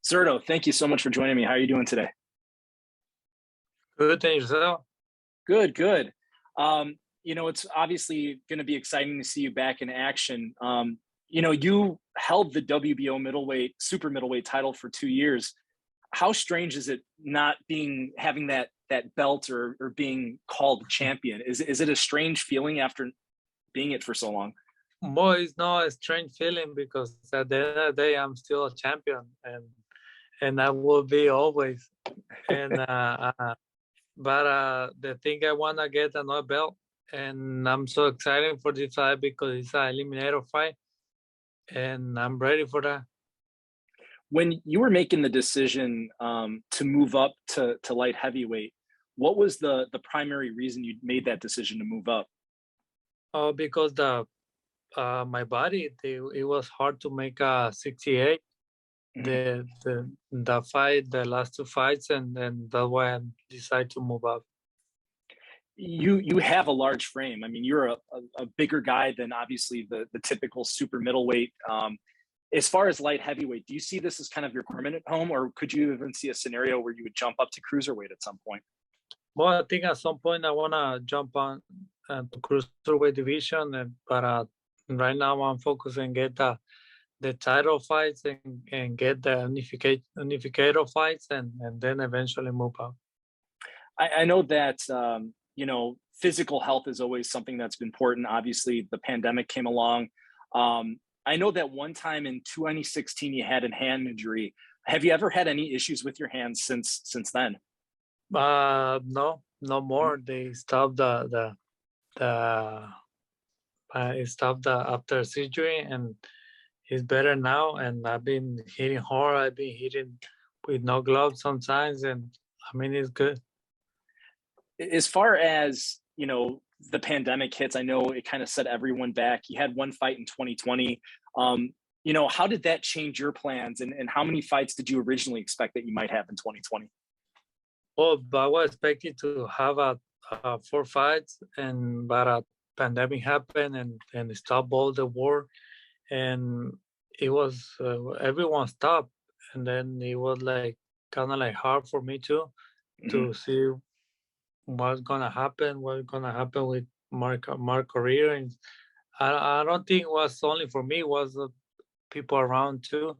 Zurdo, thank you so much for joining me. How are you doing today? Good thing yourself. Good, good. It's obviously going to be exciting to see you back in action. You held the WBO middleweight, super middleweight title for 2 years. How strange is it not having that belt or being called champion? Is it a strange feeling after being it for so long? Boy, it's not a strange feeling because at the end of the day, I'm still a champion, and I will be always. And but the thing I wanna get another belt, and I'm so excited for this fight because it's an eliminator fight, and I'm ready for that. When you were making the decision to move up to light heavyweight, what was the primary reason you made that decision to move up? Because the my body, it was hard to make a 68. Mhm. The fight, the last two fights, and then that's why I decided to move up. You have a large frame. I mean, you're a bigger guy than obviously the typical super middleweight. As far as light heavyweight, do you see this as kind of your permanent home, or could you even see a scenario where you would jump up to cruiserweight at some point? Well, I think at some point I wanna jump on to cruiserweight division, but right now I'm focusing get the title fights and get the unificator fights, and then eventually move up. I know that physical health is always something that's been important. Obviously, the pandemic came along. I know that one time in 2016 you had a hand injury. Have you ever had any issues with your hands since then? No, no more. They stopped the it stopped the after surgery, and it's better now. And I've been hitting hard. I've been hitting with no gloves sometimes, and I mean it's good. As far as the pandemic hits, I know it kind of set everyone back. You had one fight in 2020. How did that change your plans, and how many fights did you originally expect that you might have in 2020? Well, but I was expecting to have four fights, and but a pandemic happened and stopped all the war, and it was everyone stopped, and then it was like kind of like hard for me too Mhm. to see what's gonna happen with my career, and I don't think it was only for me, it was people around too,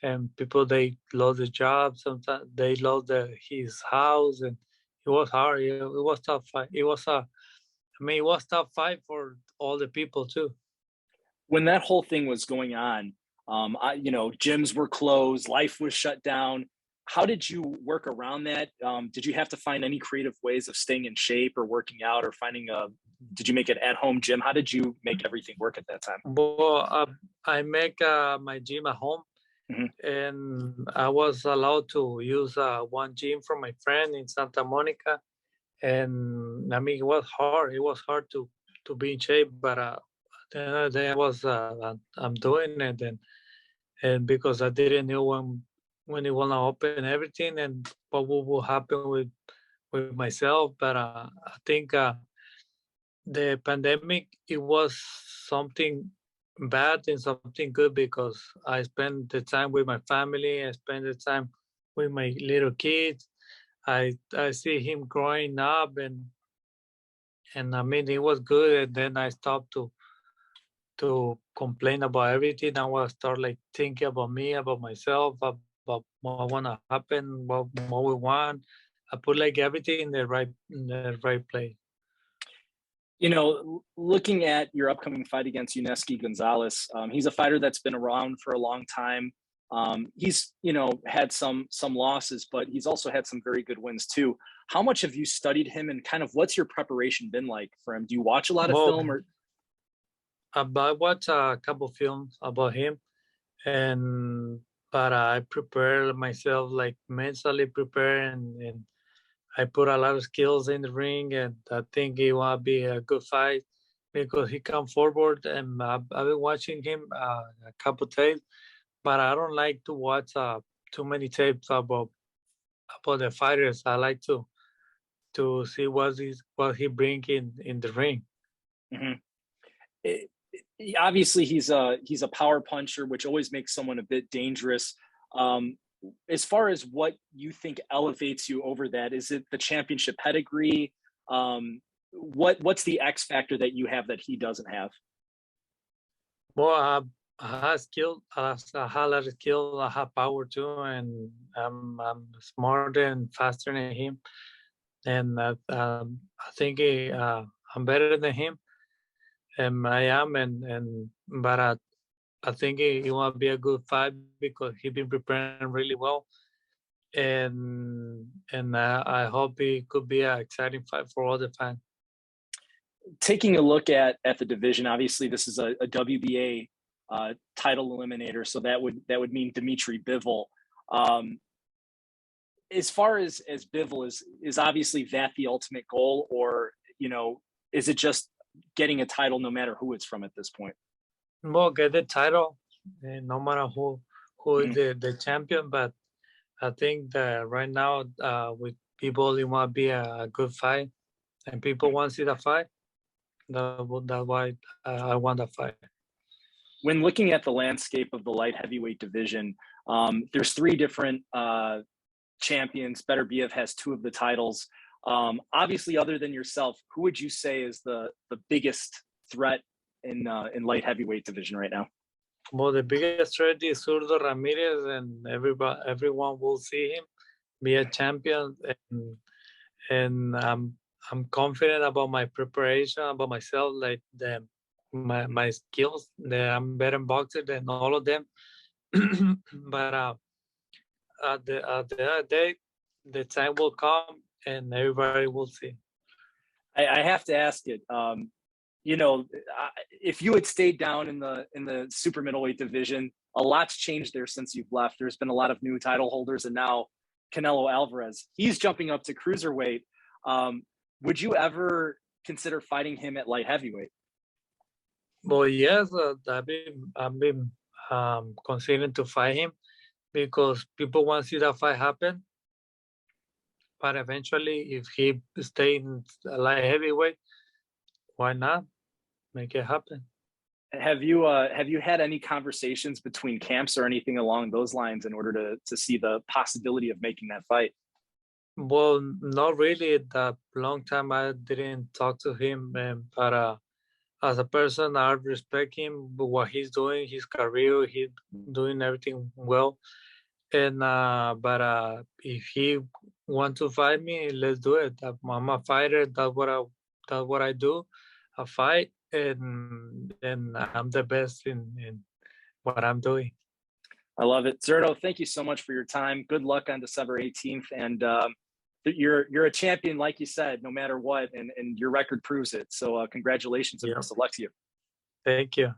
and people they lost their jobs. Sometimes they lost his house, and it was hard. It was tough fight. It was tough fight for all the people too. When that whole thing was going on, gyms were closed, life was shut down. How did you work around that? Did you have to find any creative ways of staying in shape or working out or finding a? Did you make it at home gym? How did you make everything work at that time? But I make my gym at home, Mhm. and I was allowed to use one gym from my friend in Santa Monica. And I mean, it was hard. It was hard to be in shape, but at the end of the day, I'm doing it, and because I didn't know when it wanna open everything and what will happen with myself. But I think the pandemic, it was something bad and something good because I spent the time with my family. I spent the time with my little kids. I see him growing up, and I mean it was good. And then I stopped to complain about everything. I was start like thinking about me, about myself, about what wanna happen, what we want. I put like everything in the right place. Looking at your upcoming fight against Yunieski Gonzalez, he's a fighter that's been around for a long time. He's had some losses, but he's also had some very good wins too. How much have you studied him, and kind of what's your preparation been like for him? Do you watch a lot of Well, film, or? I watched a couple films about him, and but I prepare myself like mentally prepare, and I put a lot of skills in the ring, and I think it will be a good fight because he come forward, and I've been watching him a couple tapes, but I don't like to watch too many tapes about the fighters. I like to see what he bring in the ring. Mhm. it, Obviously he's a power puncher, which always makes someone a bit dangerous. as far as what you think elevates you over that, is it the championship pedigree? What's the X factor that you have that he doesn't have? Well, I have skill. I have a lot of skill. I have power too, and I'm smarter and faster than him. And I think I'm better than him, and I am. But I think it will be a good fight because he's been preparing really well, and I hope it could be an exciting fight for all the fans. Taking a look at the division, obviously this is a WBA title eliminator, so that would mean Dimitri Bivol. As far as Bivol is obviously that the ultimate goal, or is it just getting a title no matter who it's from at this point? Well, get the title, no matter who is the champion. But I think that right now, with people, it want to be a good fight, and people want to see the fight. That's why I want the fight. When looking at the landscape of the light heavyweight division, there's three different champions. Beterbiev has two of the titles. Obviously, other than yourself, who would you say is the biggest threat in light heavyweight division right now? Well, the biggest threat is Zurdo Ramirez, and everyone will see him be a champion, and I'm confident about my preparation, about myself, like my skills. I'm better boxer than all of them. But at the end of the day, the time will come and everybody will see. I have to ask it. If you had stayed down in the super middleweight division, a lot's changed there since you've left. There's been a lot of new title holders, and now Canelo Alvarez, he's jumping up to cruiserweight. Would you ever consider fighting him at light heavyweight? Well, yes, I've been considering to fight him because people want to see that fight happen. But eventually, if he stays in light heavyweight, why not make it happen? Have you had any conversations between camps or anything along those lines in order to see the possibility of making that fight? Well, not really. That long time I didn't talk to him, but as a person, I respect him. But what he's doing, his career, he's doing everything well. And but if he want to fight me, let's do it. I'm a fighter. That's what I do. I fight, and I'm the best in what I'm doing. I love it. Zurdo, thank you so much for your time. Good luck on December 18th. And you're a champion, like you said, no matter what, and your record proves it. So congratulations and best of luck to you. Thank you.